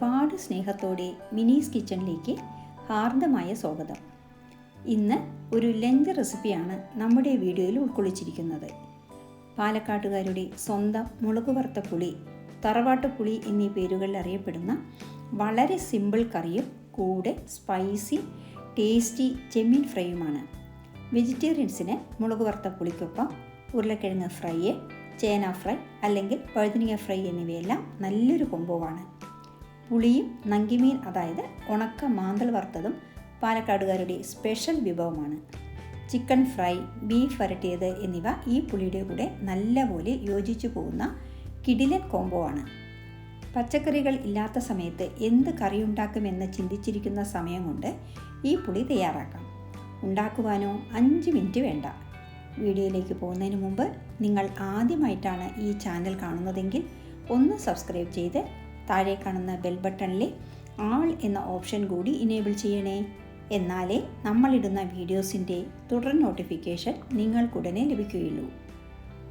ഒരുപാട് സ്നേഹത്തോടെ മിനീസ് കിച്ചണിലേക്ക് ഹാർദമായ സ്വാഗതം. ഇന്ന് ഒരു ലഞ്ച് റെസിപ്പിയാണ് നമ്മുടെ വീഡിയോയിൽ ഉൾക്കൊള്ളിച്ചിരിക്കുന്നത്. പാലക്കാട്ടുകാരുടെ സ്വന്തം മുളക് വറുത്ത പുളി, തറവാട്ടുപുളി എന്നീ പേരുകളിൽ അറിയപ്പെടുന്ന വളരെ സിമ്പിൾ കറിയും കൂടെ സ്പൈസി ടേസ്റ്റി ചെമ്മീൻ ഫ്രൈയുമാണ്. വെജിറ്റേറിയൻസിന് മുളക് വറുത്ത പുളിക്കൊപ്പം ഉരുളക്കിഴങ്ങ് ഫ്രൈ, ചേന ഫ്രൈ അല്ലെങ്കിൽ വഴുതനങ്ങ ഫ്രൈ എന്നിവയെല്ലാം നല്ലൊരു കോംബോവാണ്. പുളിയും നങ്കിമീൻ അതായത് ഉണക്ക മാന്തൽ വറുത്തതും പാലക്കാടുകാരുടെ സ്പെഷ്യൽ വിഭവമാണ്. ചിക്കൻ ഫ്രൈ, ബീഫ് വരട്ടിയത് എന്നിവ ഈ പുളിയുടെ കൂടെ നല്ലപോലെ യോജിച്ചു പോകുന്ന കിടിലൻ കോംബോ ആണ്. പച്ചക്കറികൾ ഇല്ലാത്ത സമയത്ത് എന്ത് കറിയുണ്ടാക്കുമെന്ന് ചിന്തിച്ചിരിക്കുന്ന സമയം കൊണ്ട് ഈ പുളി തയ്യാറാക്കാം. ഉണ്ടാക്കുവാനോ 5 മിനിറ്റ് വേണ്ട. വീഡിയോയിലേക്ക് പോകുന്നതിന് മുമ്പ് നിങ്ങൾ ആദ്യമായിട്ടാണ് ഈ ചാനൽ കാണുന്നതെങ്കിൽ ഒന്ന് സബ്സ്ക്രൈബ് ചെയ്ത് താഴെ കാണുന്ന ബെൽ ബട്ടണിലെ ആൾ എന്ന ഓപ്ഷൻ കൂടി ഇനേബിൾ ചെയ്യണേ. എന്നാലേ നമ്മളിടുന്ന വീഡിയോസിൻ്റെ തുടർ നോട്ടിഫിക്കേഷൻ നിങ്ങൾക്കുടനെ ലഭിക്കുകയുള്ളൂ.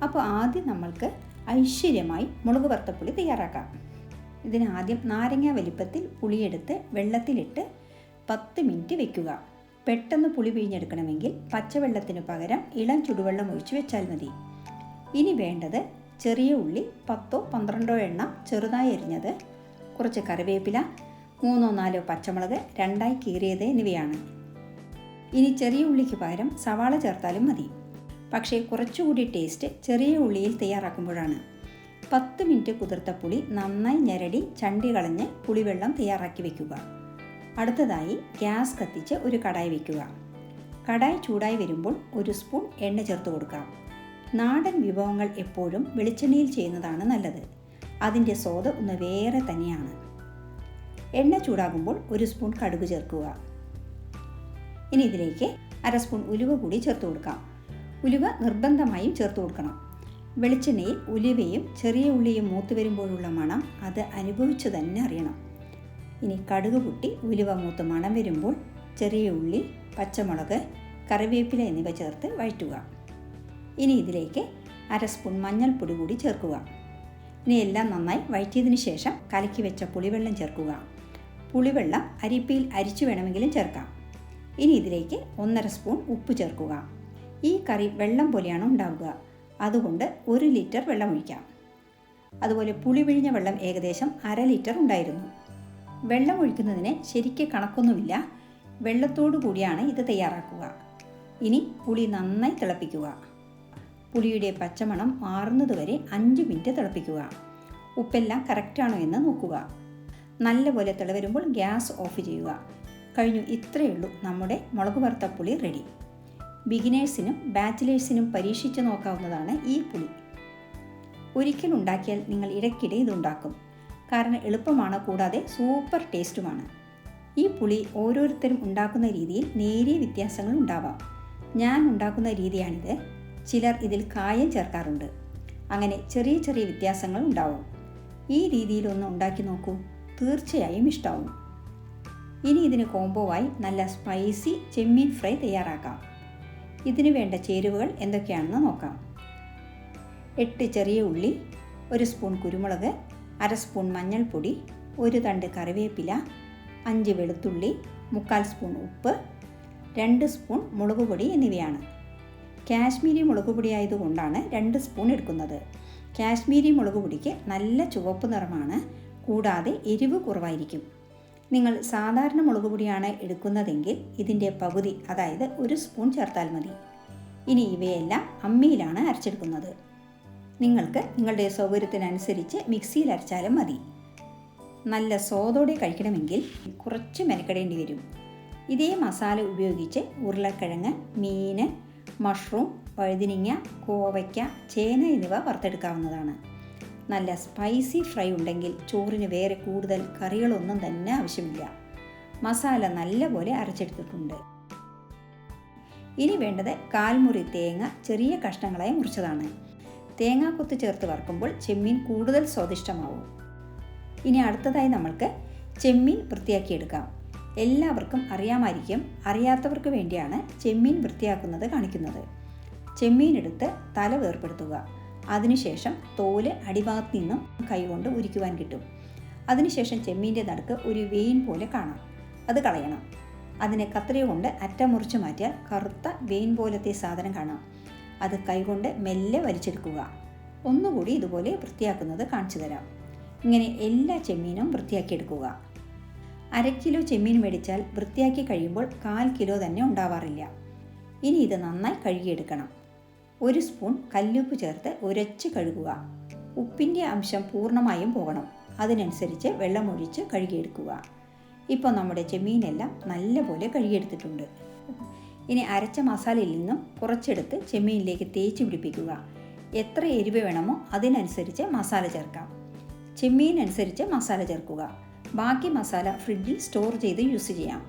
അപ്പോൾ ആദ്യം നമ്മൾക്ക് ഐശ്വര്യമായി മുളക് വറുത്ത പുളി തയ്യാറാക്കാം. ഇതിനാദ്യം നാരങ്ങ വലിപ്പത്തിൽ പുളിയെടുത്ത് വെള്ളത്തിലിട്ട് 10 മിനിറ്റ് വയ്ക്കുക. പെട്ടെന്ന് പുളി പിഴിഞ്ഞെടുക്കണമെങ്കിൽ പച്ചവെള്ളത്തിന് പകരം ഇളം ചുടുവെള്ളം ഒഴിച്ച് വെച്ചാൽ മതി. ഇനി വേണ്ടത് ചെറിയ ഉള്ളി 10-12 എണ്ണം ചെറുതായി അരിഞ്ഞത്, കുറച്ച് കറിവേപ്പില, 3-4 പച്ചമുളക് 2ആയി കീറിയത് എന്നിവയാണ്. ഇനി ചെറിയ ഉള്ളിക്ക് പകരം സവാള ചേർത്താലും മതി. പക്ഷേ കുറച്ചുകൂടി ടേസ്റ്റ് ചെറിയ ഉള്ളിയിൽ തയ്യാറാക്കുമ്പോഴാണ്. 10 മിനിറ്റ് കുതിർത്ത പുളി നന്നായി ഞെരടി ചണ്ടി കളഞ്ഞ് പുളിവെള്ളം തയ്യാറാക്കി വയ്ക്കുക. അടുത്തതായി ഗ്യാസ് കത്തിച്ച് ഒരു കടായി വയ്ക്കുക. കടായി ചൂടായി വരുമ്പോൾ 1 സ്പൂൺ എണ്ണ ചേർത്ത് കൊടുക്കാം. നാടൻ വിഭവങ്ങൾ എപ്പോഴും വെളിച്ചെണ്ണയിൽ ചെയ്യുന്നതാണ് നല്ലത്. അതിൻ്റെ സ്വാദ് ഒന്ന് വേറെ തന്നെയാണ്. എണ്ണ ചൂടാകുമ്പോൾ 1 സ്പൂൺ കടുക് ചേർക്കുക. ഇനി ഇതിലേക്ക് 1/2 സ്പൂൺ ഉലുവ കൂടി ചേർത്ത് കൊടുക്കാം. ഉലുവ നിർബന്ധമായും ചേർത്ത് കൊടുക്കണം. വെളിച്ചെണ്ണയിൽ ഉലുവയും ചെറിയ ഉള്ളിയും മൂത്ത് വരുമ്പോഴുള്ള മണം അത് അനുഭവിച്ചു തന്നെ അറിയണം. ഇനി കടുക് പൊട്ടി ഉലുവ മൂത്ത് മണം വരുമ്പോൾ ചെറിയ ഉള്ളി, പച്ചമുളക്, കറിവേപ്പില എന്നിവ ചേർത്ത് വഴറ്റുക. ഇനി ഇതിലേക്ക് 1/2 സ്പൂൺ മഞ്ഞൾപ്പൊടി കൂടി ചേർക്കുക. ഇനി എല്ലാം നന്നായി വഴറ്റിയതിന് ശേഷം കലക്കി വെച്ച പുളിവെള്ളം ചേർക്കുക. പുളിവെള്ളം അരിപ്പയിൽ അരിച്ചു വേണമെങ്കിലും ചേർക്കാം. ഇനി ഇതിലേക്ക് 1/2 സ്പൂൺ ഉപ്പ് ചേർക്കുക. ഈ കറി വെള്ളം പോലെയാണ് ഉണ്ടാവുക. അതുകൊണ്ട് 1 ലിറ്റർ വെള്ളം ഒഴിക്കാം. അതുപോലെ പുളി പിഴിഞ്ഞ വെള്ളം ഏകദേശം 1/2 ലിറ്റർ ഉണ്ടായിരുന്നു. വെള്ളം ഒഴിക്കുന്നതിന് ശരിക്ക് കണക്കൊന്നുമില്ല. വെള്ളത്തോടു കൂടിയാണ് ഇത് തയ്യാറാക്കുക. ഇനി പുളി നന്നായി തിളപ്പിക്കുക. പുളിയുടെ പച്ചമണം മാറുന്നതുവരെ 5 മിനിറ്റ് തിളപ്പിക്കുക. ഉപ്പെല്ലാം കറക്റ്റാണോ എന്ന് നോക്കുക. നല്ലപോലെ തിളവരുമ്പോൾ ഗ്യാസ് ഓഫ് ചെയ്യുക. കഴിഞ്ഞു. ഇത്രയേ ഉള്ളൂ, നമ്മുടെ മുളക് വറുത്ത പുളി റെഡി. ബിഗിനേഴ്സിനും ബാച്ചിലേഴ്സിനും പരീക്ഷിച്ച് നോക്കാവുന്നതാണ് ഈ പുളി. ഒരിക്കൽ ഉണ്ടാക്കിയാൽ നിങ്ങൾ ഇടയ്ക്കിടെ ഇതുണ്ടാക്കും. കാരണം എളുപ്പമാണ്, കൂടാതെ സൂപ്പർ ടേസ്റ്റുമാണ്. ഈ പുളി ഓരോരുത്തരും ഉണ്ടാക്കുന്ന രീതിയിൽ നേരിയ വ്യത്യാസങ്ങൾ ഉണ്ടാവാം. ഞാൻ ഉണ്ടാക്കുന്ന രീതിയാണിത്. ചിലർ ഇതിൽ കായം ചേർക്കാറുണ്ട്. അങ്ങനെ ചെറിയ ചെറിയ വ്യത്യാസങ്ങൾ ഉണ്ടാവും. ഈ രീതിയിലൊന്ന് ഉണ്ടാക്കി നോക്കൂ, തീർച്ചയായും ഇഷ്ടാവും. ഇനി ഇതിന് കോംബോവായി നല്ല സ്പൈസി ചെമ്മീൻ ഫ്രൈ തയ്യാറാക്കാം. ഇതിന് വേണ്ട ചേരുവകൾ എന്തൊക്കെയാണെന്ന് നോക്കാം. 8 ചെറിയ ഉള്ളി, 1 സ്പൂൺ കുരുമുളക്, 1/2 സ്പൂൺ മഞ്ഞൾപ്പൊടി, 1 തണ്ട് കറിവേപ്പില, 5 വെളുത്തുള്ളി, 3/4 സ്പൂൺ ഉപ്പ്, 2 സ്പൂൺ മുളക് പൊടി എന്നിവയാണ്. കാശ്മീരി മുളക് പൊടി ആയതുകൊണ്ടാണ് 2 സ്പൂൺ എടുക്കുന്നത്. കാശ്മീരി മുളക് പൊടിക്ക് നല്ല ചുവപ്പ് നിറമാണ്, കൂടാതെ എരിവ് കുറവായിരിക്കും. നിങ്ങൾ സാധാരണ മുളക് പൊടിയാണ് എടുക്കുന്നതെങ്കിൽ ഇതിൻ്റെ പകുതി, അതായത് 1 സ്പൂൺ ചേർത്താൽ മതി. ഇനി ഇവയെല്ലാം അമ്മിയിലാണ് അരച്ചെടുക്കുന്നത്. നിങ്ങൾക്ക് നിങ്ങളുടെ സൗകര്യത്തിനനുസരിച്ച് മിക്സിയിൽ അരച്ചാലും മതി. നല്ല സ്വാദോടെ കഴിക്കണമെങ്കിൽ കുറച്ച് മെനക്കെടേണ്ടി വരും. ഇതേ മസാല ഉപയോഗിച്ച് ഉരുളക്കിഴങ്ങ്, മീൻ, മഷ്റൂം, വഴുതനങ്ങ, കോവയ്ക്ക, ചേന എന്നിവ വറുത്തെടുക്കാവുന്നതാണ്. നല്ല സ്പൈസി ഫ്രൈ ഉണ്ടെങ്കിൽ ചോറിന് വേറെ കൂടുതൽ കറികളൊന്നും തന്നെ ആവശ്യമില്ല. മസാല നല്ലപോലെ അരച്ചെടുത്തിട്ടുണ്ട്. ഇനി വേണ്ടത് 1/4 മുറി തേങ്ങ ചെറിയ കഷ്ണങ്ങളായി മുറിച്ചതാണ്. തേങ്ങാക്കൊത്ത് ചേർത്ത് വറുക്കുമ്പോൾ ചെമ്മീൻ കൂടുതൽ സ്വാദിഷ്ടമാവും. ഇനി അടുത്തതായി നമ്മൾക്ക് ചെമ്മീൻ വൃത്തിയാക്കിയെടുക്കാം. എല്ലാവർക്കും അറിയാമായിരിക്കും, അറിയാത്തവർക്ക് വേണ്ടിയാണ് ചെമ്മീൻ വൃത്തിയാക്കുന്നത് കാണിക്കുന്നത്. ചെമ്മീൻ എടുത്ത് തല വേർപ്പെടുത്തുക. അതിനുശേഷം തോല് അടിഭാഗത്ത് നിന്നും കൈകൊണ്ട് ഉരിക്കുവാൻ കിട്ടും. അതിനുശേഷം ചെമ്മീൻ്റെ നടുക്ക് ഒരു വെയിൻ പോലെ കാണാം. അത് കളയണം. അതിനെ കത്രിക കൊണ്ട് അറ്റം മുറിച്ച് മാറ്റിയാൽ കറുത്ത വെയിൻ പോലത്തെ സാധനം കാണാം. അത് കൈകൊണ്ട് മെല്ലെ വലിച്ചെടുക്കുക. ഒന്നുകൂടി ഇതുപോലെ വൃത്തിയാക്കുന്നത് കാണിച്ചു തരാം. ഇങ്ങനെ എല്ലാ ചെമ്മീനും വൃത്തിയാക്കിയെടുക്കുക. 1/2 കിലോ ചെമ്മീൻ മേടിച്ചാൽ വൃത്തിയാക്കി കഴിയുമ്പോൾ 1/4 കിലോ തന്നെ ഉണ്ടാവാറില്ല. ഇനി ഇത് നന്നായി കഴുകിയെടുക്കണം. 1 സ്പൂൺ കല്ലുപ്പ് ചേർത്ത് ഉരച്ച് കഴുകുക. ഉപ്പിൻ്റെ അംശം പൂർണ്ണമായും പോകണം. അതിനനുസരിച്ച് വെള്ളമൊഴിച്ച് കഴുകിയെടുക്കുക. ഇപ്പോൾ നമ്മുടെ ചെമ്മീനെല്ലാം നല്ലപോലെ കഴുകിയെടുത്തിട്ടുണ്ട്. ഇനി അരച്ച മസാലയിൽ നിന്നും കുറച്ചെടുത്ത് ചെമ്മീനിലേക്ക് തേച്ച് പിടിപ്പിക്കുക. എത്ര എരിവ് വേണമോ അതിനനുസരിച്ച് മസാല ചേർക്കാം. ചെമ്മീനനുസരിച്ച് മസാല ചേർക്കുക. ബാക്കി മസാല ഫ്രിഡ്ജിൽ സ്റ്റോർ ചെയ്ത് യൂസ് ചെയ്യാം.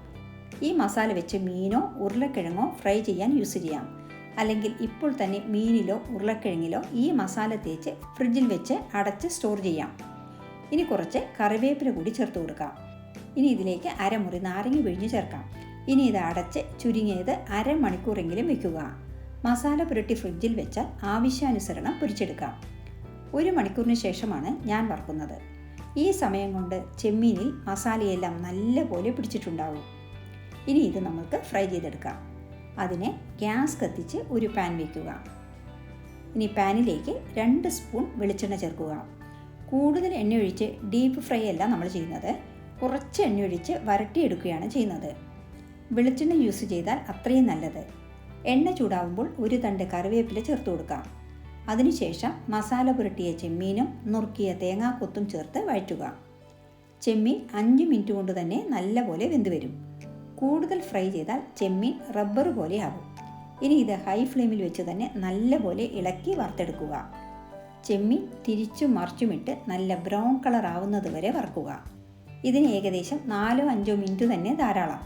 ഈ മസാല വെച്ച് മീനോ ഉരുളക്കിഴങ്ങോ ഫ്രൈ ചെയ്യാൻ യൂസ് ചെയ്യാം. അല്ലെങ്കിൽ ഇപ്പോൾ തന്നെ മീനിലോ ഉരുളക്കിഴങ്ങിലോ ഈ മസാല തേച്ച് ഫ്രിഡ്ജിൽ വെച്ച് അടച്ച് സ്റ്റോർ ചെയ്യാം. ഇനി കുറച്ച് കറിവേപ്പില കൂടി ചേർത്ത് കൊടുക്കാം. ഇനി ഇതിലേക്ക് 1/2 മുറി നാരങ്ങ പിഴിഞ്ഞ് ചേർക്കാം. ഇനി ഇത് അടച്ച് ചുരുങ്ങിയത് 1/2 മണിക്കൂറെങ്കിലും വെക്കുക. മസാല പുരട്ടി ഫ്രിഡ്ജിൽ വെച്ചാൽ ആവശ്യാനുസരണം പൊരിച്ചെടുക്കാം. 1 മണിക്കൂറിന് ശേഷമാണ് ഞാൻ വറുക്കുന്നത്. ഈ സമയം കൊണ്ട് ചെമ്മീനിൽ മസാലയെല്ലാം നല്ലപോലെ പിടിച്ചിട്ടുണ്ടാവും. ഇനി ഇത് നമുക്ക് ഫ്രൈ ചെയ്തെടുക്കാം. അതിന് ഗ്യാസ് കത്തിച്ച് ഒരു പാൻ വയ്ക്കുക. ഇനി പാനിലേക്ക് 2 സ്പൂൺ വെളിച്ചെണ്ണ ചേർക്കുക. കൂടുതൽ എണ്ണ ഒഴിച്ച് ഡീപ്പ് ഫ്രൈ അല്ല നമ്മൾ ചെയ്യുന്നത്. കുറച്ച് എണ്ണ ഒഴിച്ച് വരട്ടിയെടുക്കുകയാണ് ചെയ്യുന്നത്. വെളിച്ചെണ്ണ യൂസ് ചെയ്താൽ അത്രയും നല്ലത്. എണ്ണ ചൂടാവുമ്പോൾ 1 തണ്ട് കറിവേപ്പില ചേർത്ത് കൊടുക്കാം. അതിനുശേഷം മസാല പുരട്ടിയ ചെമ്മീനും നുറുക്കിയ തേങ്ങാക്കൊത്തും ചേർത്ത് വഴറ്റുക. ചെമ്മീൻ 5 മിനിറ്റ് കൊണ്ട് തന്നെ നല്ലപോലെ വെന്ത് വരും. കൂടുതൽ ഫ്രൈ ചെയ്താൽ ചെമ്മീൻ റബ്ബർ പോലെയാകും. ഇനി ഇത് ഹൈ ഫ്ലെയിമിൽ വെച്ച് തന്നെ നല്ലപോലെ ഇളക്കി വറുത്തെടുക്കുക. ചെമ്മീൻ തിരിച്ചും മറിച്ചുമിട്ട് നല്ല ബ്രൗൺ കളർ ആവുന്നത് വരെ വറുക്കുക. ഇതിന് ഏകദേശം 4-5 മിനിറ്റ് തന്നെ ധാരാളം.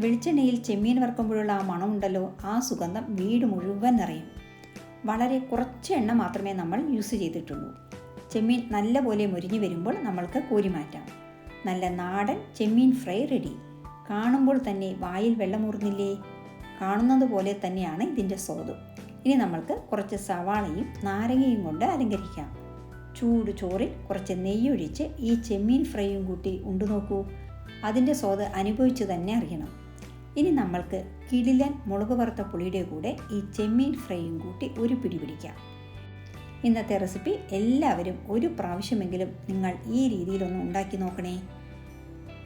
വെളിച്ചെണ്ണയിൽ ചെമ്മീൻ വറുക്കുമ്പോഴുള്ള ആ മണമുണ്ടല്ലോ, ആ സുഗന്ധം വീട് മുഴുവൻ നിറയും. വളരെ കുറച്ച് എണ്ണ മാത്രമേ നമ്മൾ യൂസ് ചെയ്തിട്ടുള്ളൂ. ചെമ്മീൻ നല്ലപോലെ മുരിഞ്ഞു വരുമ്പോൾ നമ്മൾക്ക് കോരി മാറ്റാം. നല്ല നാടൻ ചെമ്മീൻ ഫ്രൈ റെഡി. കാണുമ്പോൾ തന്നെ വായിൽ വെള്ളമൂറുന്നില്ലേ? കാണുന്നത് പോലെ തന്നെയാണ് ഇതിൻ്റെ സ്വാദും. ഇനി നമ്മൾക്ക് കുറച്ച് സവാളയും നാരങ്ങയും കൊണ്ട് അലങ്കരിക്കാം. ചൂട് ചോറിൽ കുറച്ച് നെയ്യൊഴിച്ച് ഈ ചെമ്മീൻ ഫ്രൈയും കൂട്ടി ഉണ്ടു നോക്കൂ. അതിൻ്റെ സ്വാദ് അനുഭവിച്ച് തന്നെ അറിയണം. ഇനി നമ്മൾക്ക് കിടിലൻ മുളക് വറുത്ത പുളിയുടെ കൂടെ ഈ ചെമ്മീൻ ഫ്രൈയും കൂട്ടി ഒരു പിടി പിടിക്കാം. ഇന്നത്തെ റെസിപ്പി എല്ലാവരും ഒരു പ്രാവശ്യമെങ്കിലും നിങ്ങൾ ഈ രീതിയിലൊന്ന് ഉണ്ടാക്കി നോക്കണേ.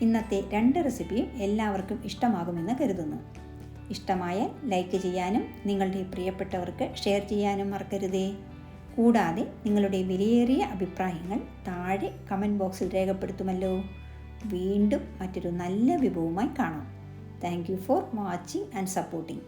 ഇന്നത്തെ 2 റെസിപ്പിയും എല്ലാവർക്കും ഇഷ്ടമാകുമെന്ന് കരുതുന്നു. ഇഷ്ടമായാൽ ലൈക്ക് ചെയ്യാനും നിങ്ങളുടെ പ്രിയപ്പെട്ടവർക്ക് ഷെയർ ചെയ്യാനും മറക്കരുതേ. കൂടാതെ നിങ്ങളുടെ വിലയേറിയ അഭിപ്രായങ്ങൾ താഴെ കമൻറ്റ് ബോക്സിൽ രേഖപ്പെടുത്തുമല്ലോ. വീണ്ടും മറ്റൊരു നല്ല വിഭവവുമായി കാണാം. Thank you for watching and supporting.